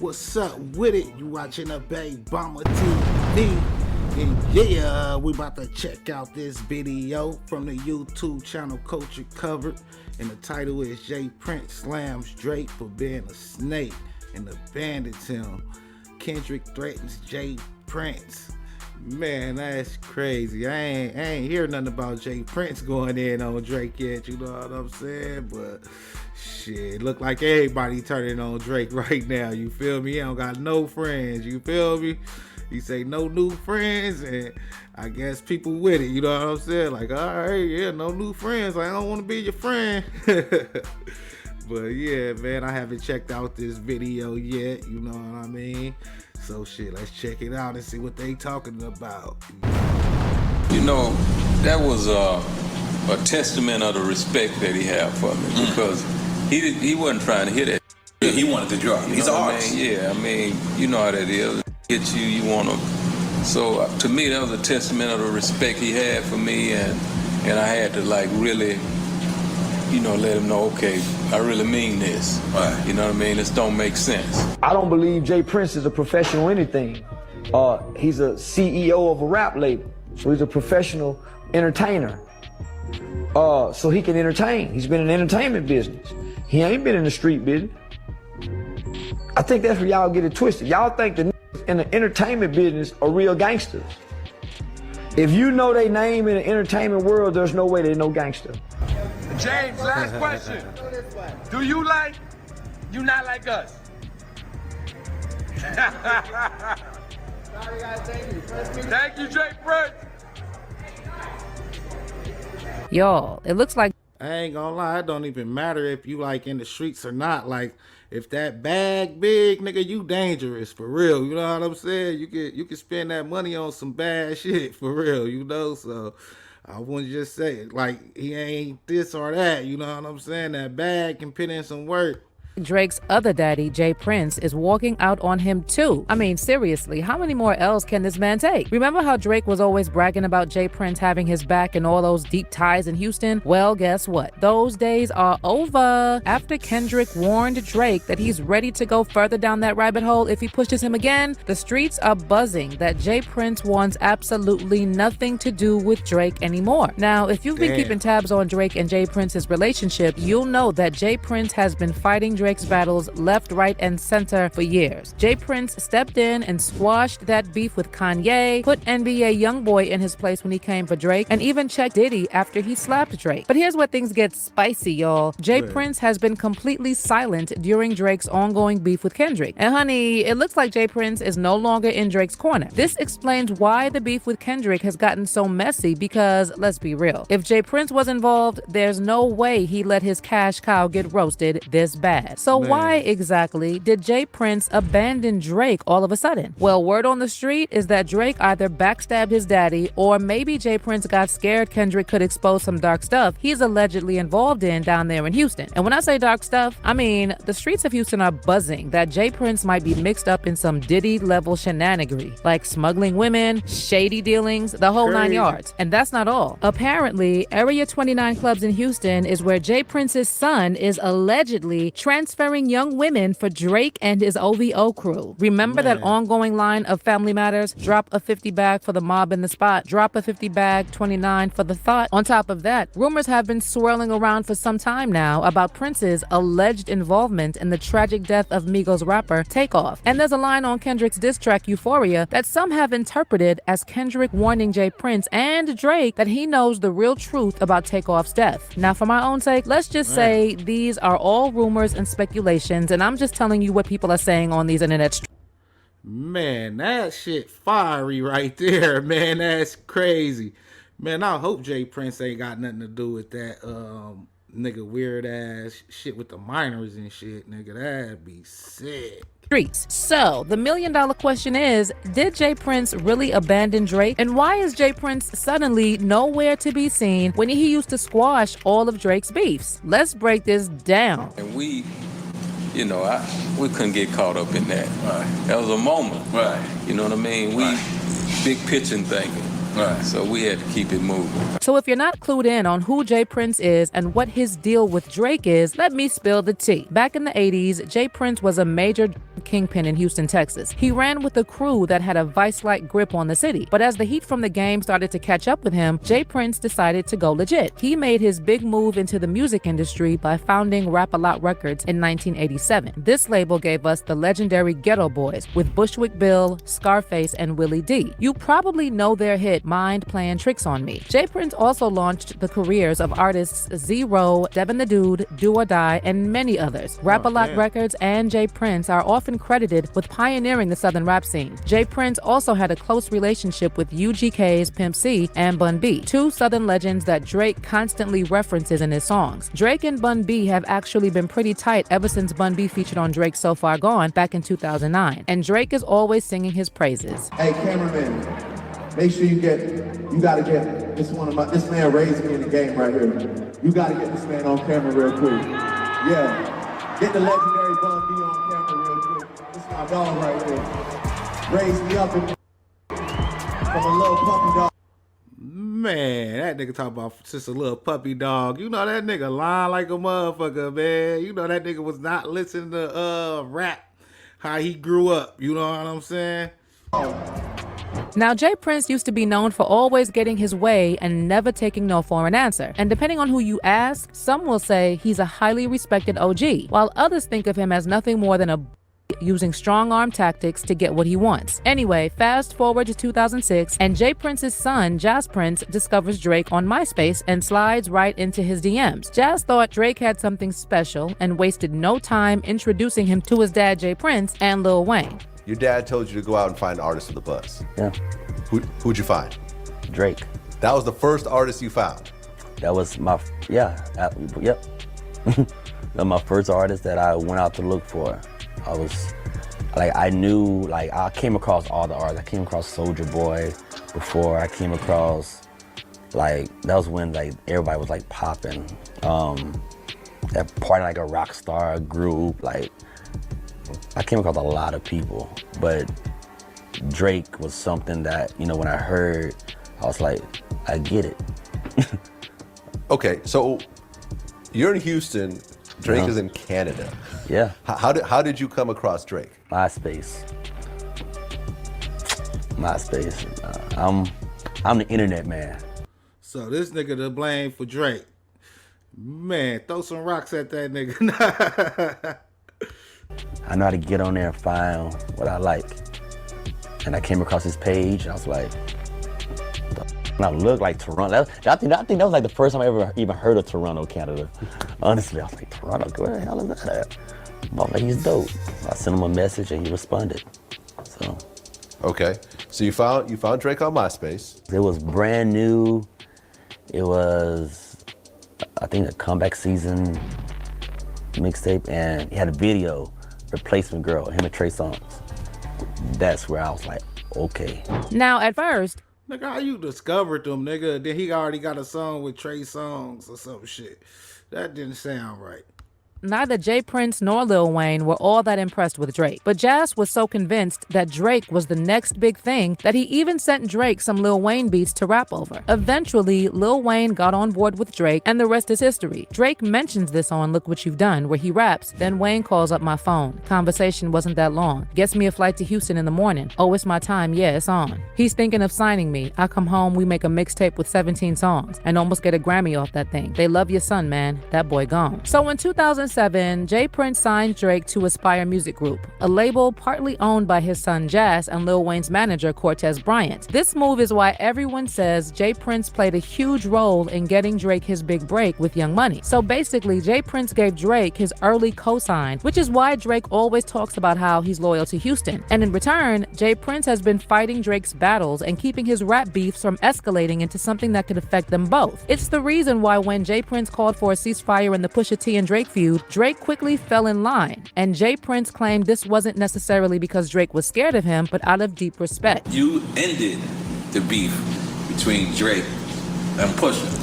What's up with it? You watching a Big Bomber TV. And yeah, we about to check out this video from the YouTube channel Culture Covered. And the title is J Prince slams Drake for being a snake and abandons him. Kendrick threatens J Prince. Man, that's crazy. I ain't hear nothing about J Prince going in on Drake yet, you know what I'm saying? But shit, look like everybody turning on Drake right now, you feel me? He don't got no friends, you feel me? He say no new friends, and I guess people with it, you know what I'm saying? Like, all right, yeah, no new friends. I don't want to be your friend. But yeah, man, I haven't checked out this video yet, you know what I mean? So shit, let's check it out and see what they talking about. You know, that was a testament of the respect that he had for me, because he wasn't trying to hit it. Yeah, he wanted to drop. He's an artist. Yeah, I mean, you know how that is. Hit you want to. So to me, that was a testament of the respect he had for me, and I had to like really, you know, let him know, okay, I really mean this. Right. You know what I mean? This don't make sense. I don't believe J Prince is a professional anything. He's a CEO of a rap label, so he's a professional entertainer. So he can entertain. He's been in the entertainment business. He ain't been in the street business. I think that's where y'all get it twisted. Y'all think the niggas in the entertainment business are real gangsters. If you know their name in the entertainment world, there's no way they know gangster. James, last question. Do you not like us? Thank you, Jay Prince. Y'all, it looks like I ain't gonna lie, it don't even matter if you like in the streets or not. Like, if that bag big, nigga, you dangerous for real. You know what I'm saying? You can spend that money on some bad shit for real, you know? So I wouldn't just say it like he ain't this or that, you know what I'm saying? That bag can put in some work. Drake's other daddy, J Prince, is walking out on him too. I mean, seriously, how many more L's can this man take? Remember how Drake was always bragging about J Prince having his back and all those deep ties in Houston? Well, guess what? Those days are over. After Kendrick warned Drake that he's ready to go further down that rabbit hole if he pushes him again, the streets are buzzing that J Prince wants absolutely nothing to do with Drake anymore. Now, if you've been keeping tabs on Drake and J Prince's relationship, you'll know that J Prince has been fighting Drake's battles left, right, and center for years. J Prince stepped in and squashed that beef with Kanye, put NBA YoungBoy in his place when he came for Drake, and even checked Diddy after he slapped Drake. But here's where things get spicy, y'all. J Prince has been completely silent during Drake's ongoing beef with Kendrick. And honey, it looks like J Prince is no longer in Drake's corner. This explains why the beef with Kendrick has gotten so messy, because let's be real, if J Prince was involved, there's no way he let his cash cow get roasted this bad. So why exactly did J Prince abandon Drake all of a sudden? Well, word on the street is that Drake either backstabbed his daddy, or maybe J Prince got scared Kendrick could expose some dark stuff he's allegedly involved in down there in Houston. And when I say dark stuff, I mean the streets of Houston are buzzing that J Prince might be mixed up in some Diddy level shenanigery, like smuggling women, shady dealings, the whole 9 yards. And that's not all. Apparently, Area 29 Clubs in Houston is where J Prince's son is allegedly transferring young women for Drake and his OVO crew. Remember that ongoing line of Family Matters? Drop a 50 bag for the mob in the spot. Drop a 50 bag, 29 for the thought. On top of that, rumors have been swirling around for some time now about Prince's alleged involvement in the tragic death of Migos rapper Takeoff. And there's a line on Kendrick's diss track Euphoria that some have interpreted as Kendrick warning J Prince and Drake that he knows the real truth about Takeoff's death. Now, for my own sake, let's just say these are all rumors and speculations, and I'm just telling you what people are saying on these internet streets. Man, that shit fiery right there, man. That's crazy. Man, I hope J Prince ain't got nothing to do with that nigga weird ass shit with the minors and shit, nigga. That'd be sick. So, the $1 million question is, did J Prince really abandon Drake? And why is J Prince suddenly nowhere to be seen when he used to squash all of Drake's beefs? Let's break this down. And we couldn't get caught up in that. Right. That was a moment. Right. You know what I mean? We big pitching thinking. Right. So we had to keep it moving. So if you're not clued in on who J. Prince is and what his deal with Drake is, let me spill the tea. Back in the 80s, J. Prince was a major kingpin in Houston, Texas. He ran with a crew that had a vice-like grip on the city. But as the heat from the game started to catch up with him, J. Prince decided to go legit. He made his big move into the music industry by founding Rap-A-Lot Records in 1987. This label gave us the legendary Ghetto Boys with Bushwick Bill, Scarface, and Willie D. You probably know their hit Mind Playing Tricks on Me. J. Prince also launched the careers of artists Zero, Devin the Dude, Do or Die, and many others. Rap-A-Lot Records and J. Prince are often credited with pioneering the Southern rap scene. J. Prince also had a close relationship with UGK's Pimp C and Bun B, two Southern legends that Drake constantly references in his songs. Drake and Bun B have actually been pretty tight ever since Bun B featured on Drake's So Far Gone back in 2009, and Drake is always singing his praises. Hey, cameraman, make sure you gotta get this man raised me in the game right here. You gotta get this man on camera real quick. Yeah, get the legendary Bun B on camera real quick. This is my dog right here. Raised me up from a little puppy dog. Man, that nigga talk about just a little puppy dog. You know that nigga lying like a motherfucker, man. You know that nigga was not listening to rap, how he grew up. You know what I'm saying? Now, J. Prince used to be known for always getting his way and never taking no for an answer. And depending on who you ask, some will say he's a highly respected OG, while others think of him as nothing more than a using strong-arm tactics to get what he wants. Anyway, fast forward to 2006, and J. Prince's son, Jazz Prince, discovers Drake on MySpace and slides right into his DMs. Jazz thought Drake had something special and wasted no time introducing him to his dad, J. Prince, and Lil Wayne. Your dad told you to go out and find artists for the bus. Yeah. Who'd you find? Drake. That was the first artist you found? That was my, yep. That was my first artist that I went out to look for. I was, I came across all the artists. I came across Soulja Boy before. I came across, that was when, everybody was, popping. That part like a rock star group, I came across a lot of people, but Drake was something that, when I heard, I was like, I get it. Okay, so you're in Houston, Drake is in Canada. Yeah. How did you come across Drake? MySpace. I'm the internet man. So this nigga to blame for Drake. Man, throw some rocks at that nigga. I know how to get on there and find what I like. And I came across his page, and I was like, and I looked like Toronto. I think that was the first time I ever even heard of Toronto, Canada. Honestly, I was like, Toronto, where the hell is that at? I was like, he's dope. I sent him a message and he responded. So. Okay, so you found Drake on MySpace. It was brand new. It was, I think, a comeback season mixtape, and he had a video, Replacement Girl, him and Trey Songz. That's where I was like, okay. Now, at first, Nigga, how you discovered them, nigga? Then he already got a song with Trey Songz or some shit. That didn't sound right. neither J. Prince nor Lil Wayne were all that impressed with Drake. But Jazz was so convinced that Drake was the next big thing that he even sent Drake some Lil Wayne beats to rap over. Eventually, Lil Wayne got on board with Drake, and the rest is history. Drake mentions this on Look What You've Done, where he raps, "Then Wayne calls up my phone. Conversation wasn't that long. Gets me a flight to Houston in the morning. Oh, it's my time. Yeah, it's on. He's thinking of signing me. I come home, we make a mixtape with 17 songs, and almost get a Grammy off that thing. They love your son, man. That boy gone." So in 2007, J. Prince signed Drake to Aspire Music Group, a label partly owned by his son Jazz and Lil Wayne's manager Cortez Bryant. This move is why everyone says J. Prince played a huge role in getting Drake his big break with Young Money. So basically, J. Prince gave Drake his early cosign, which is why Drake always talks about how he's loyal to Houston. And in return, J. Prince has been fighting Drake's battles and keeping his rap beefs from escalating into something that could affect them both. It's the reason why when J. Prince called for a ceasefire in the Pusha T and Drake feud, Drake quickly fell in line. And J. Prince claimed this wasn't necessarily because Drake was scared of him, but out of deep respect. You ended the beef between Drake and Pusha.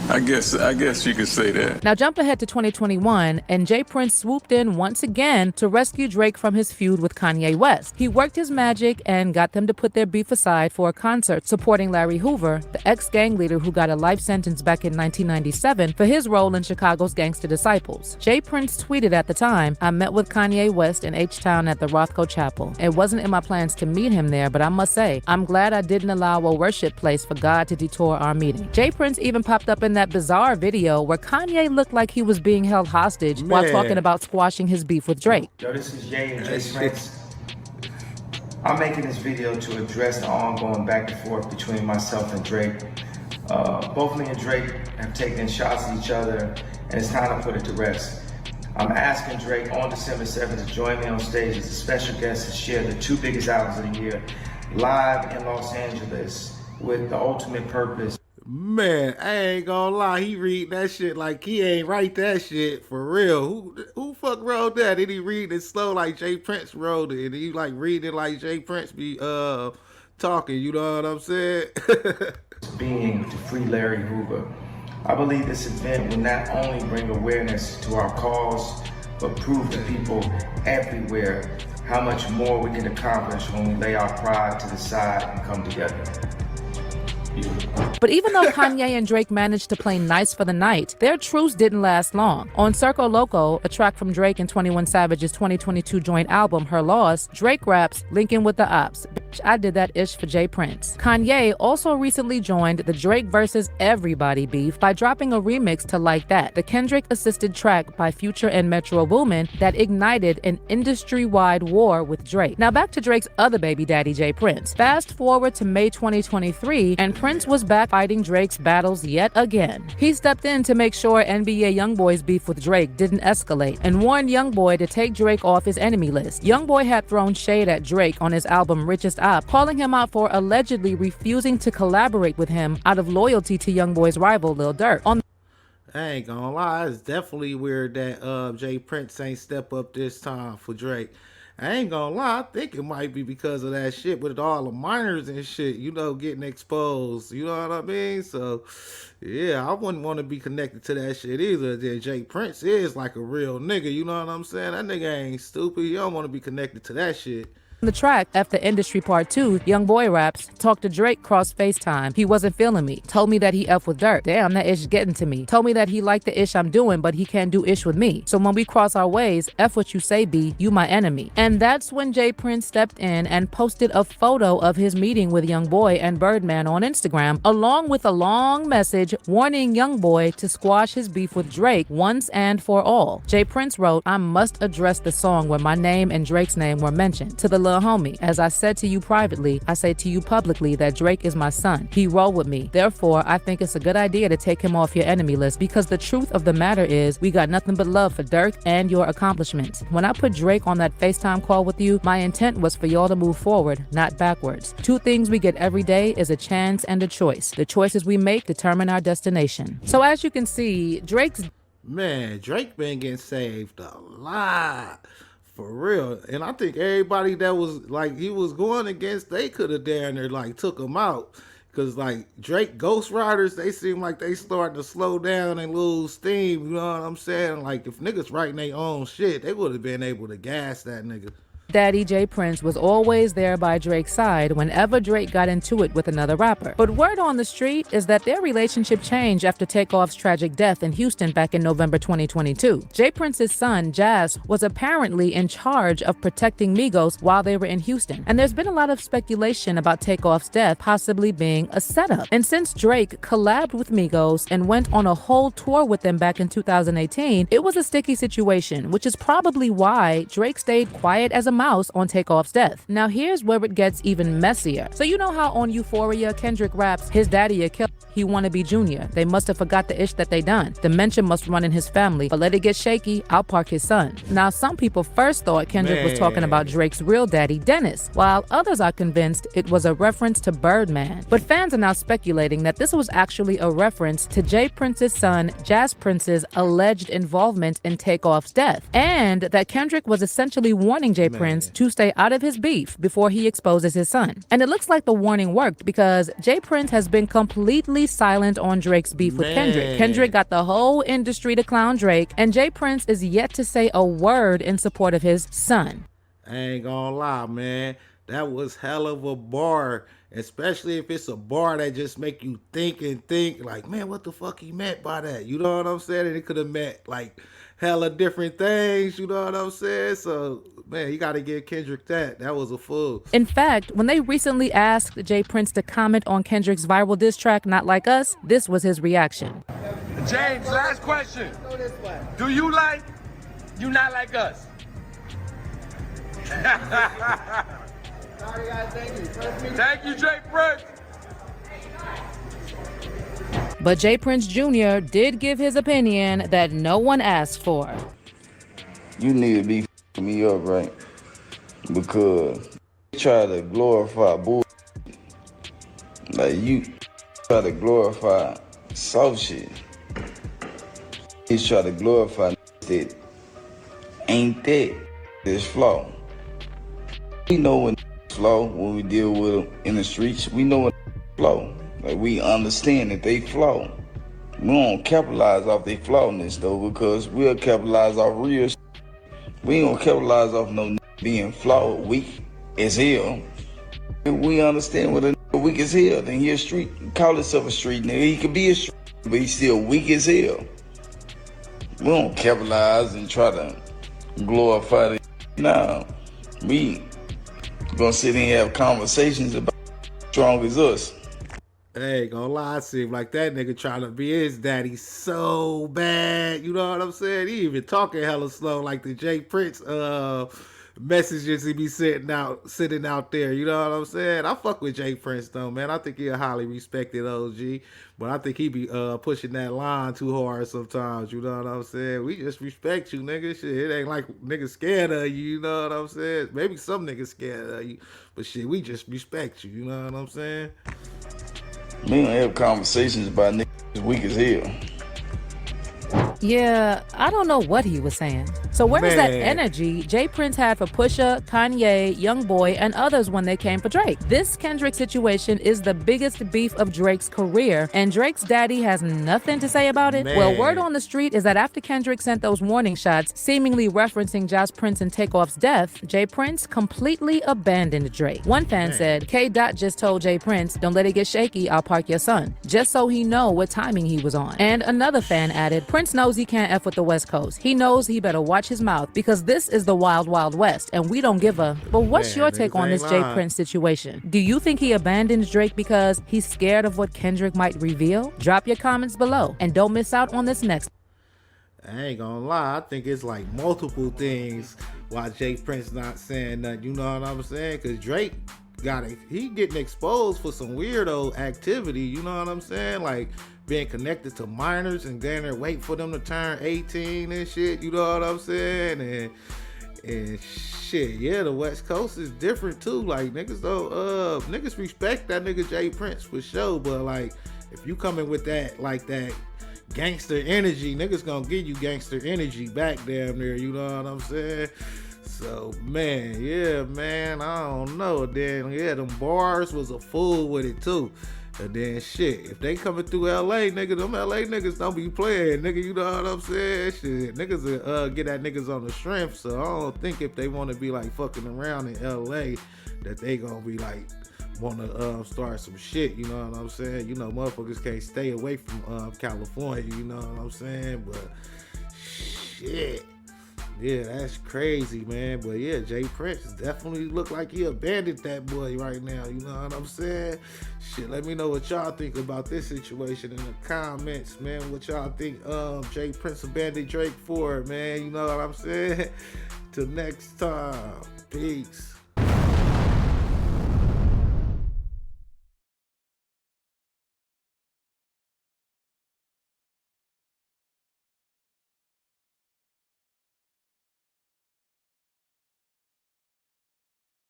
I guess you could say that. Now jump ahead to 2021, and Jay Prince swooped in once again to rescue Drake from his feud with Kanye West. He worked his magic and got them to put their beef aside for a concert supporting Larry Hoover, the ex-gang leader who got a life sentence back in 1997 for his role in Chicago's Gangster Disciples. Jay Prince tweeted at the time, "I met with Kanye West in H-Town at the Rothko Chapel. It wasn't in my plans to meet him there, but I must say, I'm glad I didn't allow a worship place for God to detour our meeting." Jay Prince even popped up in that bizarre video where Kanye looked like he was being held hostage while talking about squashing his beef with Drake. Yo, this is Jay and Jay Prince. I'm making this video to address the ongoing back and forth between myself and Drake. Both me and Drake have taken shots at each other, and it's time to put it to rest. I'm asking Drake on December 7th to join me on stage as a special guest to share the two biggest albums of the year, live in Los Angeles, with the ultimate purpose. Man, I ain't gonna lie, he read that shit like he ain't write that shit for real. Who fuck wrote that? Did he read it slow like Jay Prince wrote it? And he like read it like Jay Prince be talking, you know what I'm saying? Being to free Larry Hoover. I believe this event will not only bring awareness to our cause, but prove to people everywhere how much more we can accomplish when we lay our pride to the side and come together. But even though Kanye and Drake managed to play nice for the night, their truce didn't last long. On Circo Loco, a track from Drake and 21 Savage's 2022 joint album, Her Loss, Drake raps, "Linking with the Ops. Bitch, I did that ish for Jay Prince." Kanye also recently joined the Drake versus Everybody beef by dropping a remix to Like That, the Kendrick-assisted track by Future and Metro Boomin that ignited an industry-wide war with Drake. Now back to Drake's other baby daddy, Jay Prince. Fast forward to May 2023, and Prince was back fighting Drake's battles yet again. He stepped in to make sure NBA YoungBoy's beef with Drake didn't escalate and warned YoungBoy to take Drake off his enemy list. YoungBoy had thrown shade at Drake on his album Richest Op, calling him out for allegedly refusing to collaborate with him out of loyalty to YoungBoy's rival Lil Durk. I ain't gonna lie, it's definitely weird that Jay Prince ain't step up this time for Drake. I ain't gonna lie, I think it might be because of that shit with all the minors and shit, you know, getting exposed. You know what I mean? So, yeah, I wouldn't want to be connected to that shit either. Then Jay Prince is like a real nigga, you know what I'm saying? That nigga ain't stupid. You don't want to be connected to that shit. The track, After Industry Part 2, YoungBoy raps, "Talked to Drake cross FaceTime. He wasn't feeling me. Told me that he F with Durk. Damn, that ish getting to me. Told me that he liked the ish I'm doing, but he can't do ish with me. So when we cross our ways, F what you say, B, you my enemy." And that's when Jay Prince stepped in and posted a photo of his meeting with YoungBoy and Birdman on Instagram, along with a long message warning YoungBoy to squash his beef with Drake once and for all. Jay Prince wrote, "I must address the song where my name and Drake's name were mentioned. To the little homie, as I said to you privately, I say to you publicly that Drake is my son. He rolled with me. Therefore, I think it's a good idea to take him off your enemy list because the truth of the matter is we got nothing but love for Durk and your accomplishments. When I put Drake on that FaceTime call with you, my intent was for y'all to move forward, not backwards. Two things we get every day is a chance and a choice. The choices we make determine our destination." So as you can see, Drake been getting saved a lot. For real. And I think everybody that was like he was going against, they could have down there like took him out. Cause like Drake Ghost Riders, they seem like they starting to slow down and lose steam. You know what I'm saying? Like if niggas writing their own shit, they would have been able to gas that nigga. Daddy Jay Prince was always there by Drake's side whenever Drake got into it with another rapper. But word on the street is that their relationship changed after Takeoff's tragic death in Houston back in November 2022. Jay Prince's son, Jazz, was apparently in charge of protecting Migos while they were in Houston. And there's been a lot of speculation about Takeoff's death possibly being a setup. And since Drake collabed with Migos and went on a whole tour with them back in 2018, it was a sticky situation, which is probably why Drake stayed quiet as a mouse on Takeoff's death. Now here's where it gets even messier. So you know how on Euphoria, Kendrick raps, "His daddy a killer, he wanna be Junior. They must have forgot the ish that they done. Dementia must run in his family, but let it get shaky, I'll park his son." Now some people first thought Kendrick was talking about Drake's real daddy, Dennis, while others are convinced it was a reference to Birdman. But fans are now speculating that this was actually a reference to Jay Prince's son, Jazz Prince's alleged involvement in Takeoff's death, and that Kendrick was essentially warning Jay Prince Prince to stay out of his beef before he exposes his son. And it looks like the warning worked because J. Prince has been completely silent on Drake's beef with Kendrick. Kendrick got the whole industry to clown Drake, and J. Prince is yet to say a word in support of his son. I ain't gonna lie, man. That was hell of a bar, especially if it's a bar that just make you think like, man, what the fuck he meant by that? You know what I'm saying? And it could have meant like hella different things, you know what I'm saying? So, man, you got to give Kendrick that. That was a fool. In fact, when they recently asked J. Prince to comment on Kendrick's viral diss track, Not Like Us, this was his reaction. James, last question. Do you like You Not Like Us? Sorry, guys. Thank you. Thank you, Jay Prince. But J. Prince Jr. did give his opinion that no one asked for. You need to be f***ing me up, right? Because you try to glorify bull. Like, you try to glorify soft shit. You try to glorify that ain't that. It's flaw. We know when flaw when we deal with them in the streets. We know when flaw. Like, we understand that they flaw. We don't capitalize off their flawness though, because we'll capitalize off real shit. We ain't gonna capitalize off no being flawed, weak as hell. If we understand what a weak as hell, then he a street, call himself a street nigga. He could be a street, but he's still weak as hell. We don't capitalize and try to glorify it. Nah, we gonna sit here and have conversations about strong as us. Hey, gonna lie, it seemed like that nigga trying to be his daddy so bad. You know what I'm saying? He even talking hella slow like the J. Prince messages he be sitting out there. You know what I'm saying? I fuck with J. Prince though, man. I think he a highly respected OG, but I think he be pushing that line too hard sometimes. You know what I'm saying? We just respect you, nigga. Shit, it ain't like niggas scared of you. You know what I'm saying? Maybe some niggas scared of you, but shit, we just respect you. You know what I'm saying? We don't have conversations about niggas weak as hell. Yeah, I don't know what he was saying. So where's that energy J. Prince had for Pusha, Kanye, Youngboy, and others when they came for Drake? This Kendrick situation is the biggest beef of Drake's career, and Drake's daddy has nothing to say about it. Well, word on the street is that after Kendrick sent those warning shots, seemingly referencing Josh Prince and Takeoff's death, J. Prince completely abandoned Drake. One fan said, K. Dot just told J. Prince, don't let it get shaky, I'll park your son, just so he know what timing he was on. And another fan added, Prince knows he can't F with the West Coast. He knows he better watch his mouth because this is the wild, wild West and we don't give a... But what's your take on this J. Prince situation? Do you think he abandoned Drake because he's scared of what Kendrick might reveal? Drop your comments below and don't miss out on this next. I ain't gonna lie, I think it's like multiple things why J. Prince not saying nothing. You know what I'm saying? Because Drake he getting exposed for some weirdo activity. You know what I'm saying? Like being connected to minors and then they're waiting for them to turn 18 and shit. You know what I'm saying? And shit, yeah, the West Coast is different too. Like niggas don't niggas respect that nigga J. Prince for sure, but like if you coming with that like that gangster energy, niggas gonna give you gangster energy back damn near. You know what I'm saying? So, man, yeah, man, I don't know. Then, yeah, them bars was a fool with it, too. And then, shit, if they coming through L.A., nigga, them L.A. niggas don't be playing, nigga, you know what I'm saying? Shit, niggas get at niggas on the strength, so I don't think if they want to be, like, fucking around in L.A., that they gonna be, like, want to start some shit, you know what I'm saying? You know, motherfuckers can't stay away from California, you know what I'm saying? But, shit. Yeah, that's crazy, man. But yeah, J. Prince definitely look like he abandoned that boy right now. You know what I'm saying? Shit, let me know what y'all think about this situation in the comments, man. What y'all think J. Prince abandoned Drake for, man? You know what I'm saying? Till next time. Peace.